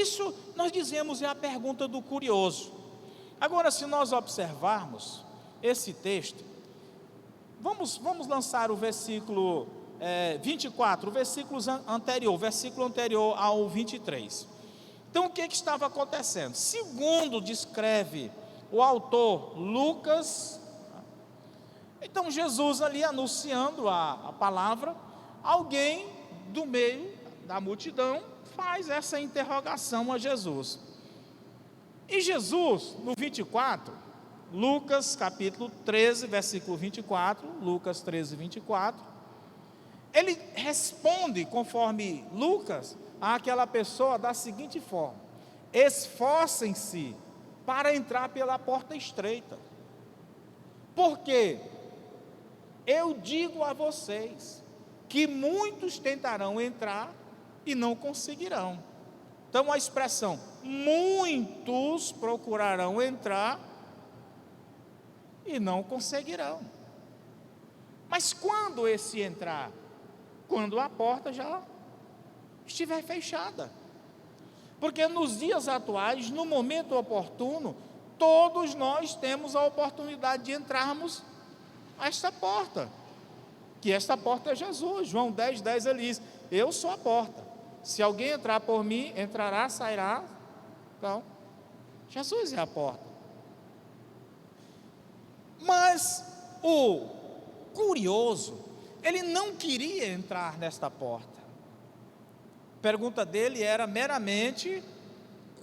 Isso nós dizemos é a pergunta do curioso. Agora, se nós observarmos esse texto, vamos lançar o versículo 24, o versículo anterior ao 23. Então, o que estava acontecendo? Segundo descreve o autor Lucas, então Jesus ali anunciando a palavra, alguém do meio da multidão faz essa interrogação a Jesus. E Jesus, no 24, Lucas capítulo 13, versículo 24, Lucas 13, 24, ele responde, conforme Lucas, àquela pessoa da seguinte forma: esforcem-se para entrar pela porta estreita, porque eu digo a vocês que muitos tentarão entrar e não conseguirão. Então a expressão muitos procurarão entrar e não conseguirão. Mas quando esse entrar? Quando a porta já estiver fechada. Porque nos dias atuais, no momento oportuno, todos nós temos a oportunidade de entrarmos a esta porta, que esta porta é Jesus. João 10, 10 ele diz: eu sou a porta, se alguém entrar por mim, entrará, sairá. Então, Jesus é a porta. Mas o curioso, ele não queria entrar nesta porta. A pergunta dele era meramente: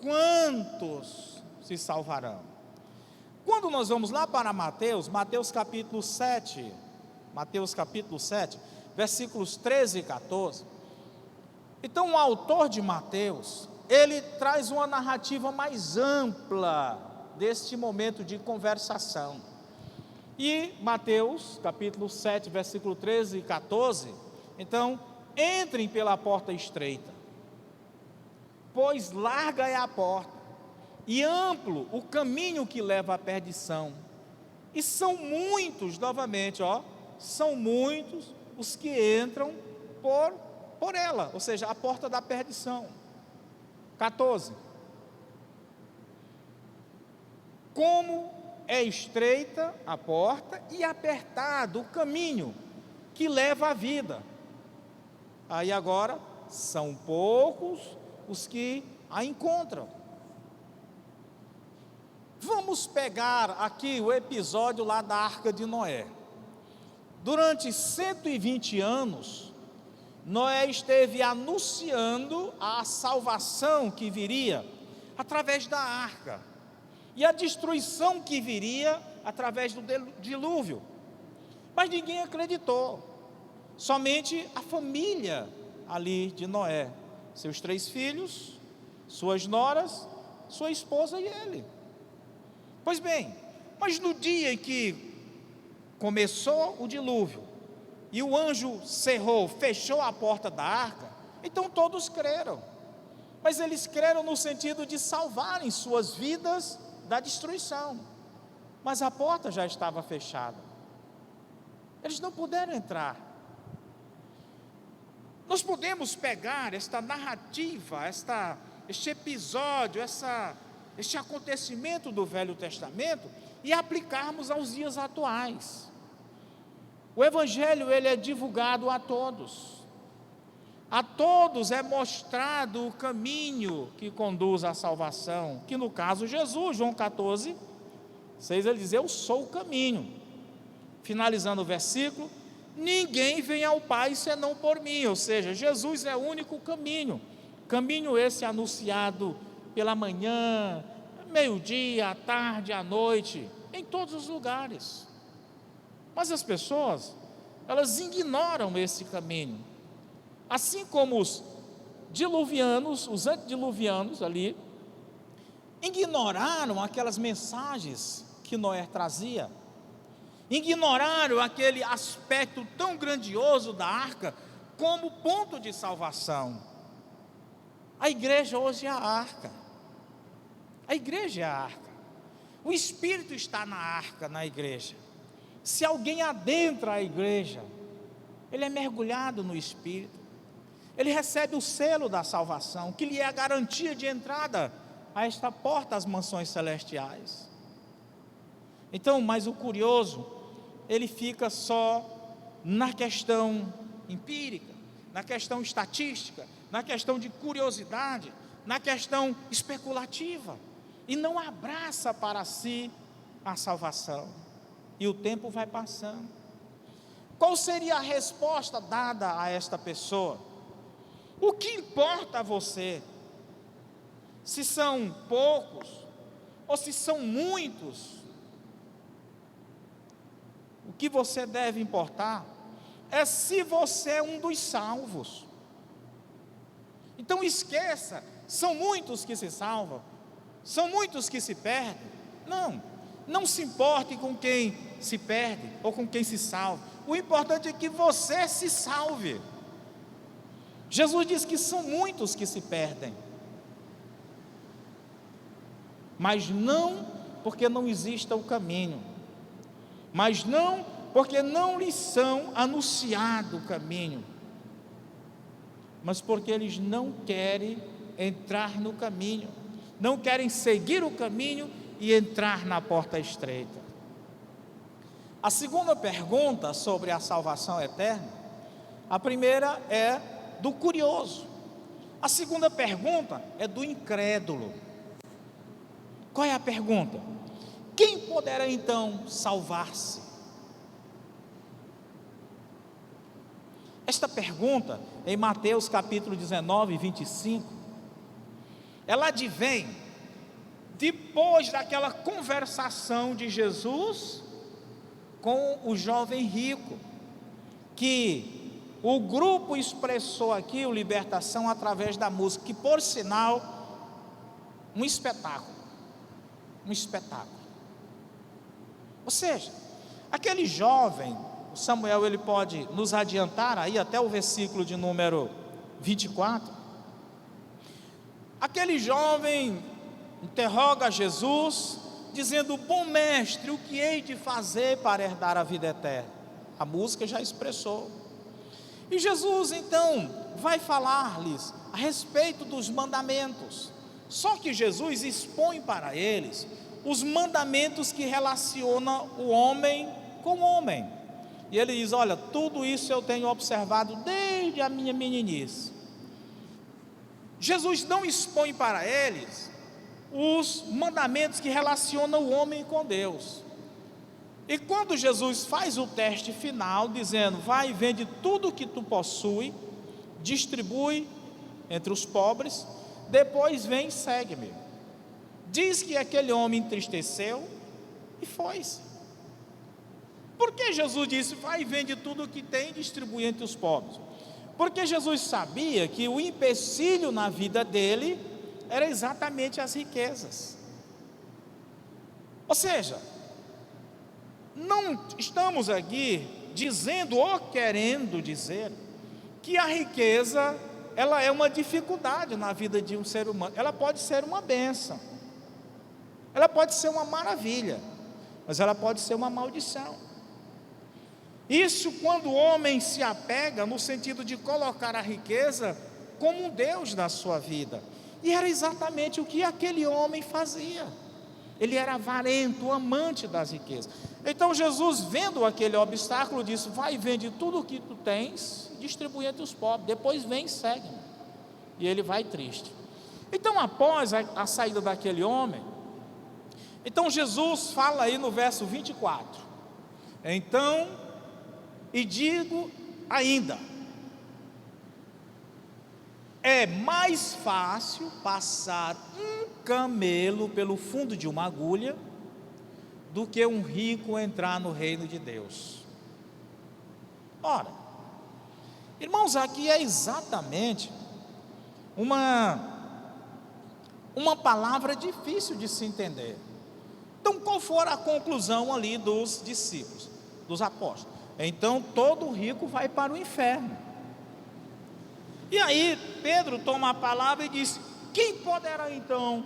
quantos se salvarão? Quando nós vamos lá para Mateus capítulo 7, versículos 13 e 14, então o autor de Mateus, ele traz uma narrativa mais ampla deste momento de conversação. E Mateus capítulo 7, versículo 13 e 14, então, entrem pela porta estreita, pois larga é a porta, e amplo o caminho que leva à perdição, e são muitos, novamente, são muitos os que entram por ela, ou seja, a porta da perdição. 14. Como é estreita a porta e apertado o caminho que leva à vida. Aí agora, são poucos os que a encontram. Vamos pegar aqui o episódio lá da Arca de Noé. Durante 120 anos, Noé esteve anunciando a salvação que viria através da arca, e a destruição que viria através do dilúvio. Mas ninguém acreditou, somente a família ali de Noé, seus 3 filhos, suas noras, sua esposa e ele. Pois bem, mas no dia em que começou o dilúvio, e o anjo fechou a porta da arca, então todos creram. Mas eles creram no sentido de salvarem suas vidas da destruição. Mas a porta já estava fechada. Eles não puderam entrar. Nós podemos pegar esta narrativa, este episódio, este acontecimento do Velho Testamento e aplicarmos aos dias atuais. O Evangelho, ele é divulgado a todos é mostrado o caminho que conduz à salvação, que no caso Jesus, João 14, 6, ele diz: eu sou o caminho. Finalizando o versículo: ninguém vem ao Pai senão por mim, ou seja, Jesus é o único caminho esse anunciado pela manhã, meio-dia, à tarde, à noite, em todos os lugares. Mas as pessoas, elas ignoram esse caminho, assim como os antediluvianos ali, ignoraram aquelas mensagens que Noé trazia, ignoraram aquele aspecto tão grandioso da arca como ponto de salvação. A igreja hoje é a arca, o Espírito está na arca, na igreja. Se alguém adentra a igreja, ele é mergulhado no Espírito. Ele recebe o selo da salvação, que lhe é a garantia de entrada a esta porta às mansões celestiais. Então, mas o curioso, ele fica só na questão empírica, na questão estatística, na questão de curiosidade, na questão especulativa, e não abraça para si a salvação. E o tempo vai passando. Qual seria a resposta dada a esta pessoa? O que importa a você? Se são poucos ou se são muitos? O que você deve importar é se você é um dos salvos. Então esqueça, são muitos que se salvam, são muitos que se perdem. Não se importe com quem se perde ou com quem se salva. O importante é que você se salve. Jesus diz que são muitos que se perdem, mas não porque não exista o caminho, mas não porque não lhes são anunciado o caminho, mas porque eles não querem entrar no caminho, não querem seguir o caminho e entrar na porta estreita. A segunda pergunta sobre a salvação eterna, a primeira é do curioso, a segunda pergunta é do incrédulo. Qual é a pergunta? Quem poderá então salvar-se? Esta pergunta, em Mateus capítulo 19, 25, ela advém depois daquela conversação de Jesus com o jovem rico, que o grupo expressou aqui, o Libertação, através da música, que por sinal, um espetáculo. Ou seja, aquele jovem, o Samuel, ele pode nos adiantar aí até o versículo de número 24. Aquele jovem interroga Jesus, dizendo: bom mestre, o que hei de fazer para herdar a vida eterna? A música já expressou. E Jesus então vai falar-lhes a respeito dos mandamentos. Só que Jesus expõe para eles os mandamentos que relacionam o homem com o homem. E ele diz: olha, tudo isso eu tenho observado desde a minha meninice. Jesus não expõe para eles os mandamentos que relacionam o homem com Deus. E quando Jesus faz o teste final, dizendo: vai e vende tudo o que tu possui, distribui entre os pobres, depois vem e segue-me. Diz que aquele homem entristeceu e foi-se. Por que Jesus disse: vai e vende tudo o que tem, distribui entre os pobres? Porque Jesus sabia que o empecilho na vida dele era exatamente as riquezas. Ou seja, não estamos aqui dizendo ou querendo dizer que a riqueza, ela é uma dificuldade na vida de um ser humano. Ela pode ser uma bênção, ela pode ser uma maravilha, mas ela pode ser uma maldição. Isso quando o homem se apega no sentido de colocar a riqueza como um Deus na sua vida. E era exatamente o que aquele homem fazia. Ele era avarento, amante das riquezas. Então Jesus, vendo aquele obstáculo, disse: vai e vende tudo o que tu tens, distribui entre os pobres, depois vem e segue-me. E ele vai triste. Então após a saída daquele homem, então Jesus fala aí no verso 24: então, e digo ainda, é mais fácil passar um camelo pelo fundo de uma agulha do que um rico entrar no reino de Deus. Ora, irmãos, aqui é exatamente uma palavra difícil de se entender. Então, qual foi a conclusão ali dos discípulos, dos apóstolos? Então, todo rico vai para o inferno. E aí, Pedro toma a palavra e diz: quem poderá então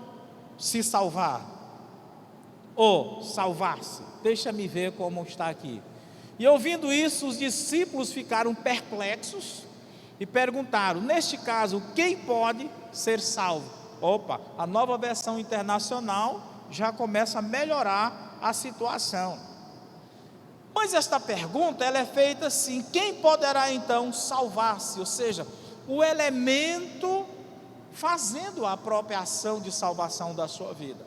se salvar? Ou salvar-se? Deixa-me ver como está aqui. E ouvindo isso, os discípulos ficaram perplexos, e perguntaram: neste caso, quem pode ser salvo? Opa, a Nova Versão Internacional já começa a melhorar a situação. Mas esta pergunta, ela é feita assim: quem poderá então salvar-se? Ou seja, o elemento fazendo a própria ação de salvação da sua vida.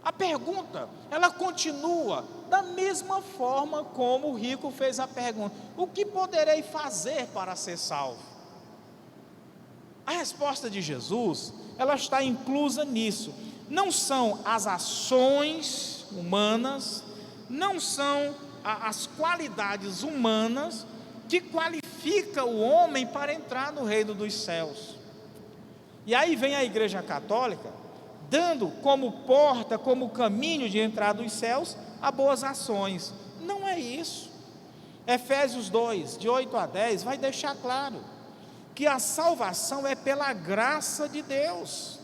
A pergunta, ela continua da mesma forma como o rico fez a pergunta: o que poderei fazer para ser salvo? A resposta de Jesus, ela está inclusa nisso. Não são as ações humanas, não são as qualidades humanas que qualifica o homem para entrar no reino dos céus. E aí vem a Igreja Católica, dando como porta, como caminho de entrar dos céus, a boas ações. Não é isso. Efésios 2, de 8 a 10, vai deixar claro que a salvação é pela graça de Deus.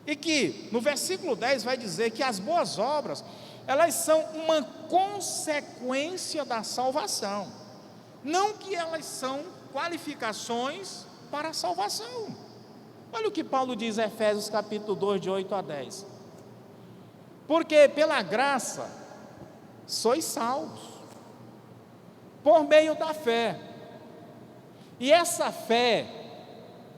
E que no versículo 10 vai dizer que as boas obras, elas são uma consequência da salvação, não que elas são qualificações para a salvação. Olha o que Paulo diz em Efésios capítulo 2, de 8 a 10. Porque pela graça sois salvos, por meio da fé. E essa fé,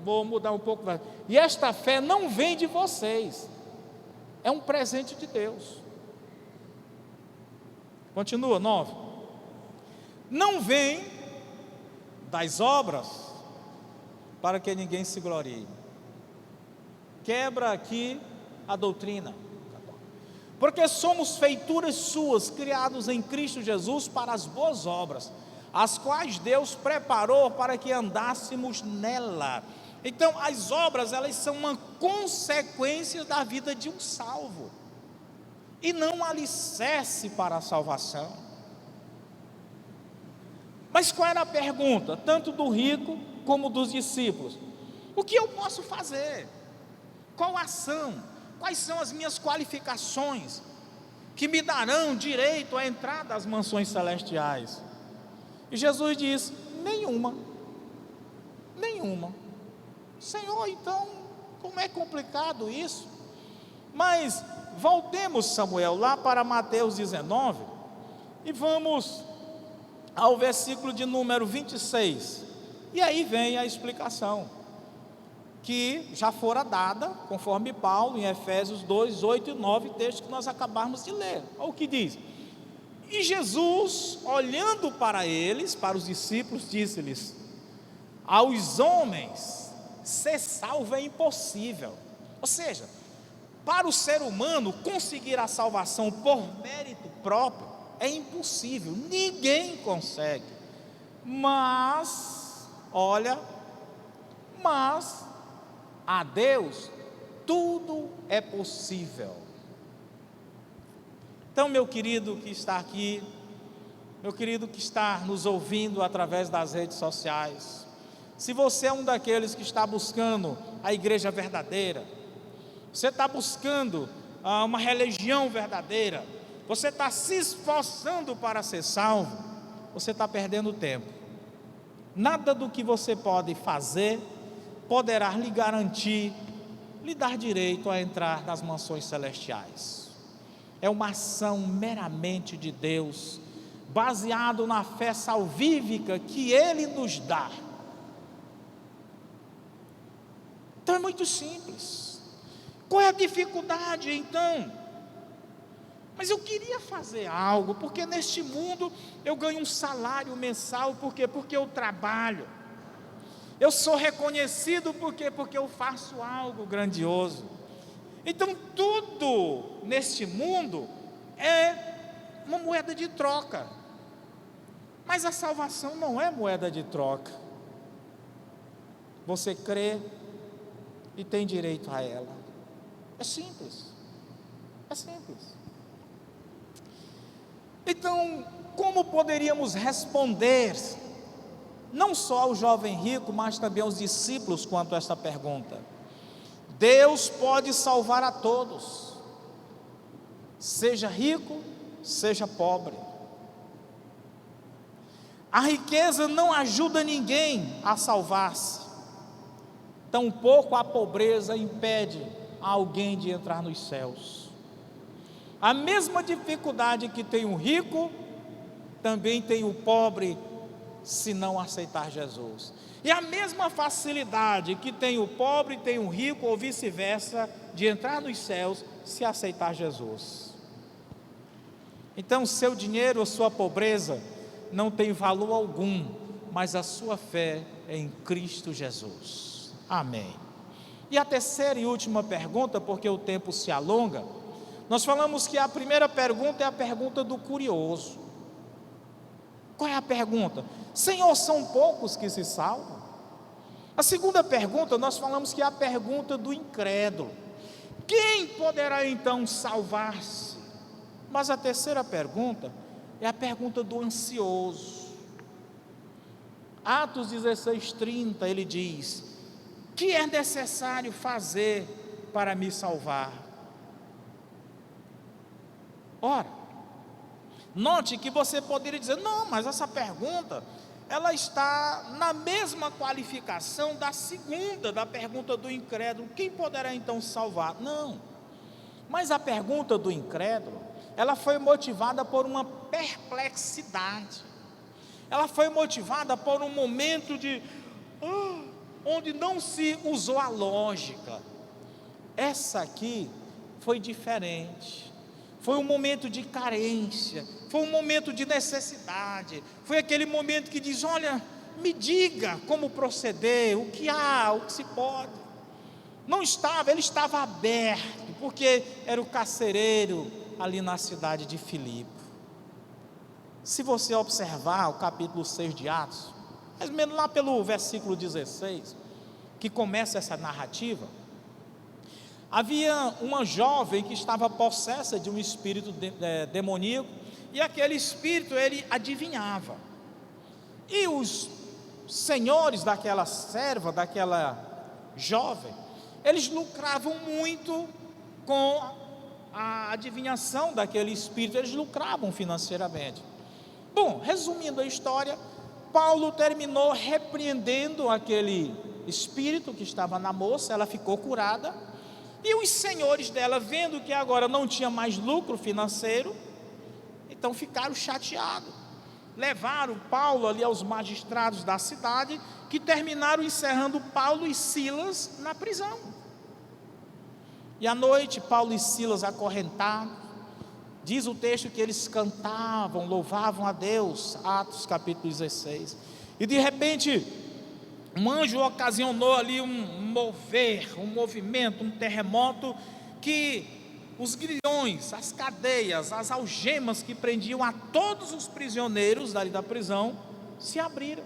vou mudar um pouco, e esta fé não vem de vocês, é um presente de Deus. Continua, 9. Não vem das obras, para que ninguém se glorie. Quebra aqui a doutrina. Porque somos feituras suas, criados em Cristo Jesus para as boas obras, as quais Deus preparou para que andássemos nela. Então, as obras, elas são uma consequência da vida de um salvo, e não um alicerce para a salvação. Mas qual era a pergunta, tanto do rico como dos discípulos? O que eu posso fazer? Qual ação? Quais são as minhas qualificações que me darão direito à entrada às mansões celestiais? E Jesus diz: nenhuma. Senhor, então, como é complicado isso? Mas voltemos, Samuel, lá para Mateus 19, e vamos ao versículo de número 26, e aí vem a explicação, que já fora dada, conforme Paulo, em Efésios 2, 8 e 9, texto que nós acabamos de ler. Olha o que diz: e Jesus, olhando para eles, para os discípulos, disse-lhes: aos homens ser salvo é impossível. Ou seja, para o ser humano conseguir a salvação por mérito próprio é impossível, ninguém consegue. Mas a Deus tudo é possível. Então, meu querido que está aqui, meu querido que está nos ouvindo através das redes sociais, se você é um daqueles que está buscando a igreja verdadeira, você está buscando uma religião verdadeira, você está se esforçando para ser salvo, você está perdendo tempo. Nada do que você pode fazer poderá lhe garantir, lhe dar direito a entrar nas mansões celestiais. É uma ação meramente de Deus, baseado na fé salvífica que Ele nos dá. Então é muito simples. Qual é a dificuldade então? Mas eu queria fazer algo, porque neste mundo eu ganho um salário mensal, por quê? Porque eu trabalho. Eu sou reconhecido porque eu faço algo grandioso. Então tudo neste mundo é uma moeda de troca. Mas a salvação não é moeda de troca. Você crê e tem direito a ela. É simples. É simples. Então, como poderíamos responder, não só ao jovem rico, mas também aos discípulos, quanto a esta pergunta? Deus pode salvar a todos, seja rico, seja pobre. A riqueza não ajuda ninguém a salvar-se, tampouco a pobreza impede alguém de entrar nos céus. A mesma dificuldade que tem o rico, também tem o pobre, se não aceitar Jesus. E a mesma facilidade que tem o pobre, tem o rico, ou vice-versa, de entrar nos céus, se aceitar Jesus. Então, seu dinheiro ou sua pobreza não tem valor algum, mas a sua fé é em Cristo Jesus. Amém. E a terceira e última pergunta, porque o tempo se alonga, nós falamos que a primeira pergunta é a pergunta do curioso. Qual é a pergunta? Senhor, são poucos que se salvam? A segunda pergunta, nós falamos que é a pergunta do incrédulo. Quem poderá então salvar-se? Mas a terceira pergunta é a pergunta do ansioso. Atos 16:30, ele diz: que é necessário fazer para me salvar? Ora, note que você poderia dizer: não, mas essa pergunta, ela está na mesma qualificação da segunda, da pergunta do incrédulo. Quem poderá então salvar? Não, mas a pergunta do incrédulo, ela foi motivada por uma perplexidade, ela foi motivada por um momento de onde não se usou a lógica. Essa aqui foi diferente, foi um momento de carência, foi um momento de necessidade, foi aquele momento que diz: olha, me diga como proceder, o que há, o que se pode. Não estava, ele estava aberto, porque era o carcereiro ali na cidade de Filipe. Se você observar o capítulo 6 de Atos, mais ou menos lá pelo versículo 16, que começa essa narrativa, havia uma jovem que estava possessa de um espírito demoníaco, e aquele espírito, ele adivinhava, e os senhores daquela serva, daquela jovem, eles lucravam muito com a adivinhação daquele espírito, eles lucravam financeiramente. Bom, resumindo a história, Paulo terminou repreendendo aquele espírito que estava na moça, ela ficou curada, e os senhores dela, vendo que agora não tinha mais lucro financeiro, então ficaram chateados, levaram Paulo ali aos magistrados da cidade, que terminaram encerrando Paulo e Silas na prisão. E à noite, Paulo e Silas acorrentados, diz o texto que eles cantavam, louvavam a Deus, Atos capítulo 16, e de repente, um anjo ocasionou ali um mover, um movimento, um terremoto, que os grilhões, as cadeias, as algemas que prendiam a todos os prisioneiros dali da prisão, se abriram,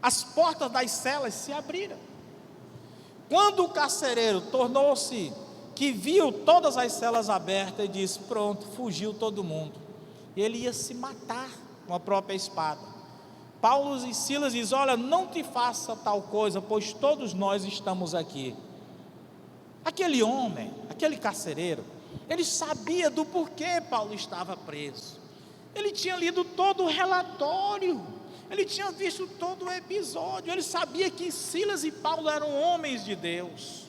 as portas das celas se abriram. Quando o carcereiro tornou-se, que viu todas as celas abertas, ele disse: pronto, fugiu todo mundo, e ele ia se matar com a própria espada. Paulo e Silas dizem: olha, não te faça tal coisa, pois todos nós estamos aqui. Aquele homem, aquele carcereiro, ele sabia do porquê Paulo estava preso, ele tinha lido todo o relatório, ele tinha visto todo o episódio, ele sabia que Silas e Paulo eram homens de Deus.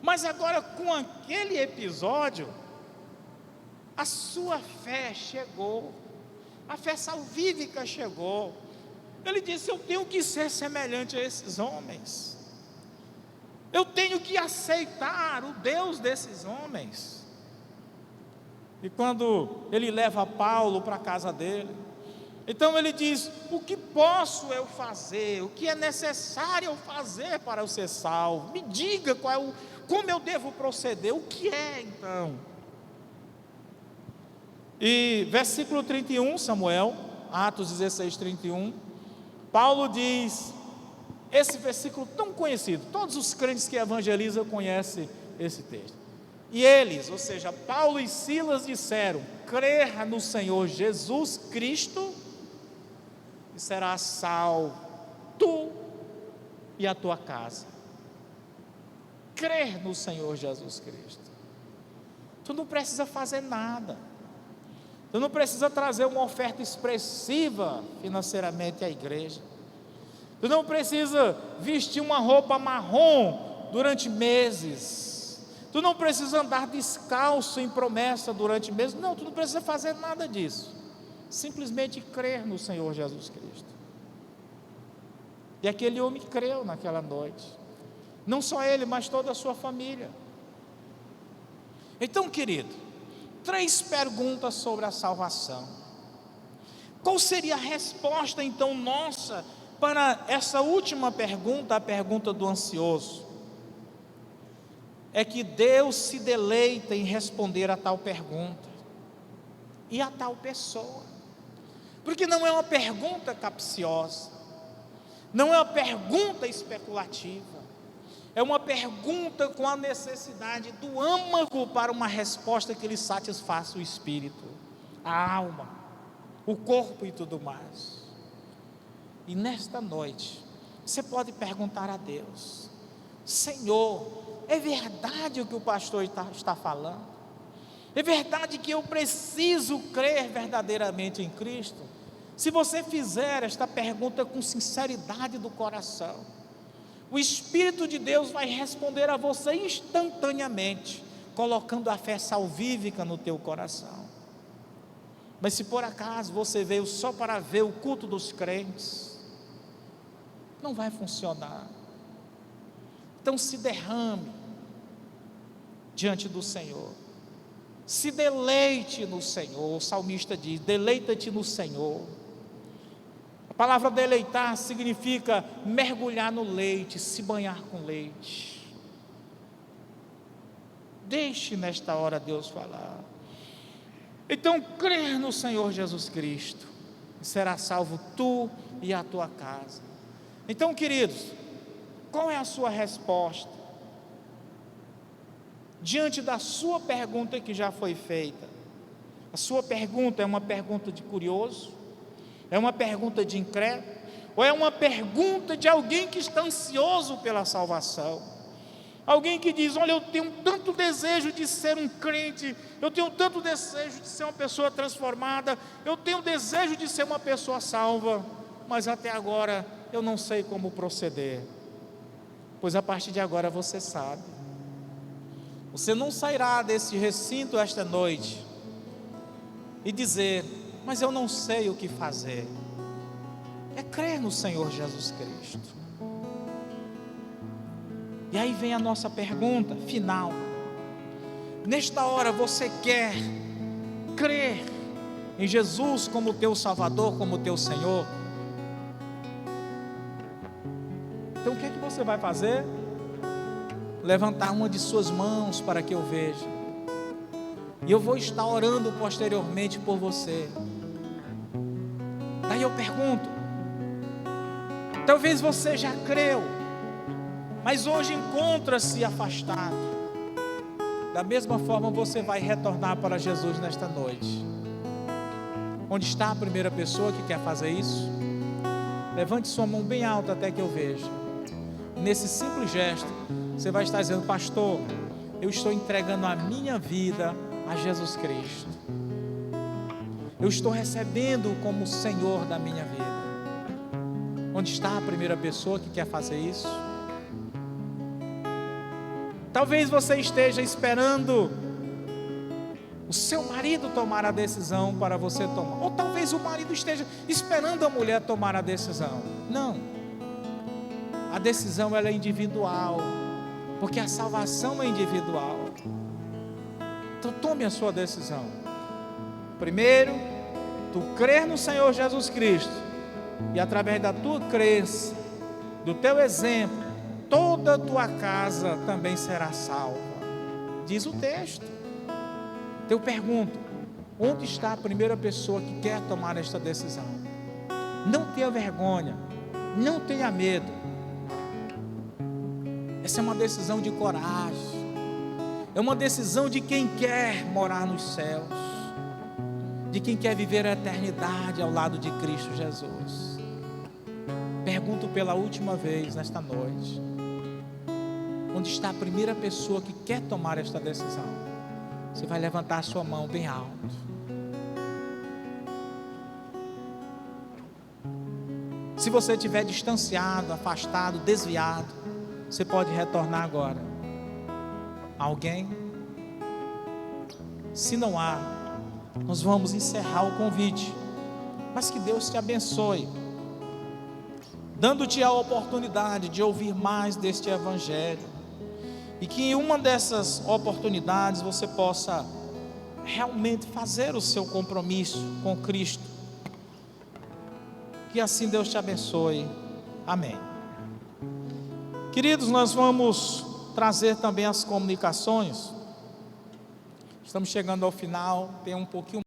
Mas agora, com aquele episódio, a sua fé chegou, a fé salvífica chegou. Ele disse: eu tenho que ser semelhante a esses homens, eu tenho que aceitar o Deus desses homens. E quando ele leva Paulo para a casa dele, então ele diz: o que posso eu fazer? O que é necessário eu fazer para eu ser salvo? Me diga como eu devo proceder, o que é então? E versículo 31, Samuel, Atos 16:31, Paulo diz, esse versículo tão conhecido, todos os crentes que evangelizam conhecem esse texto. E eles, ou seja, Paulo e Silas disseram: crer no Senhor Jesus Cristo e serás salvo, tu e a tua casa. Crer no Senhor Jesus Cristo, tu não precisa fazer nada, Tu não precisa trazer uma oferta expressiva financeiramente à igreja. Tu não precisa vestir uma roupa marrom durante meses. Tu não precisa andar descalço em promessa durante meses. Não, tu não precisa fazer nada disso. Simplesmente crer no Senhor Jesus Cristo. E aquele homem creu naquela noite. Não só ele, mas toda a sua família. Então, querido, 3 perguntas sobre a salvação. Qual seria a resposta então nossa para essa última pergunta, a pergunta do ansioso? É que Deus se deleita em responder a tal pergunta e a tal pessoa, porque não é uma pergunta capciosa, não é uma pergunta especulativa, é uma pergunta com a necessidade do âmago para uma resposta que lhe satisfaça o espírito, a alma, o corpo e tudo mais. E nesta noite, você pode perguntar a Deus: Senhor, é verdade o que o pastor está falando? É verdade que eu preciso crer verdadeiramente em Cristo? Se você fizer esta pergunta com sinceridade do coração, o Espírito de Deus vai responder a você instantaneamente, colocando a fé salvífica no teu coração. Mas se por acaso você veio só para ver o culto dos crentes, não vai funcionar. Então se derrame diante do Senhor, se deleite no Senhor. O salmista diz: deleita-te no Senhor. A palavra deleitar significa mergulhar no leite, se banhar com leite. Deixe nesta hora Deus falar. Então, crer no Senhor Jesus Cristo, e será salvo tu e a tua casa. Então, queridos, qual é a sua resposta diante da sua pergunta que já foi feita? A sua pergunta é uma pergunta de curioso? É uma pergunta de incrédulo? Ou é uma pergunta de alguém que está ansioso pela salvação? Alguém que diz: olha, eu tenho tanto desejo de ser um crente, eu tenho tanto desejo de ser uma pessoa transformada, eu tenho desejo de ser uma pessoa salva, mas até agora eu não sei como proceder. Pois a partir de agora você sabe. Você não sairá desse recinto esta noite e dizer: mas eu não sei o que fazer. É crer no Senhor Jesus Cristo. E aí vem a nossa pergunta final. Nesta hora você quer crer em Jesus como teu Salvador, como teu Senhor? Então o que é que você vai fazer? Levantar uma de suas mãos para que eu veja. E eu vou estar orando posteriormente por você. Daí eu pergunto: talvez você já creu, mas hoje encontra-se afastado. Da mesma forma você vai retornar para Jesus nesta noite. Onde está a primeira pessoa que quer fazer isso? Levante sua mão bem alta até que eu veja. Nesse simples gesto, você vai estar dizendo: pastor, eu estou entregando a minha vida a Jesus Cristo. Eu estou recebendo como Senhor da minha vida. Onde está a primeira pessoa que quer fazer isso? Talvez você esteja esperando o seu marido tomar a decisão para você tomar, ou talvez o marido esteja esperando a mulher tomar a decisão. Não, a decisão ela é individual, porque a salvação é individual. Então tome a sua decisão. Primeiro, tu crer no Senhor Jesus Cristo, e através da tua crença, do teu exemplo, toda a tua casa também será salva, diz o texto. Então eu pergunto: onde está a primeira pessoa que quer tomar esta decisão? Não tenha vergonha, não tenha medo. Essa é uma decisão de coragem, é uma decisão de quem quer morar nos céus, de quem quer viver a eternidade ao lado de Cristo Jesus. Pergunto pela última vez nesta noite: onde está a primeira pessoa que quer tomar esta decisão? Você vai levantar a sua mão bem alto. Se você estiver distanciado, afastado, desviado, você pode retornar agora. Alguém? Se não há, nós vamos encerrar o convite. Mas que Deus te abençoe, dando-te a oportunidade de ouvir mais deste Evangelho, e que em uma dessas oportunidades você possa realmente fazer o seu compromisso com Cristo. Que assim Deus te abençoe. Amém. Queridos, nós vamos trazer também as comunicações. Estamos chegando ao final, tem um pouquinho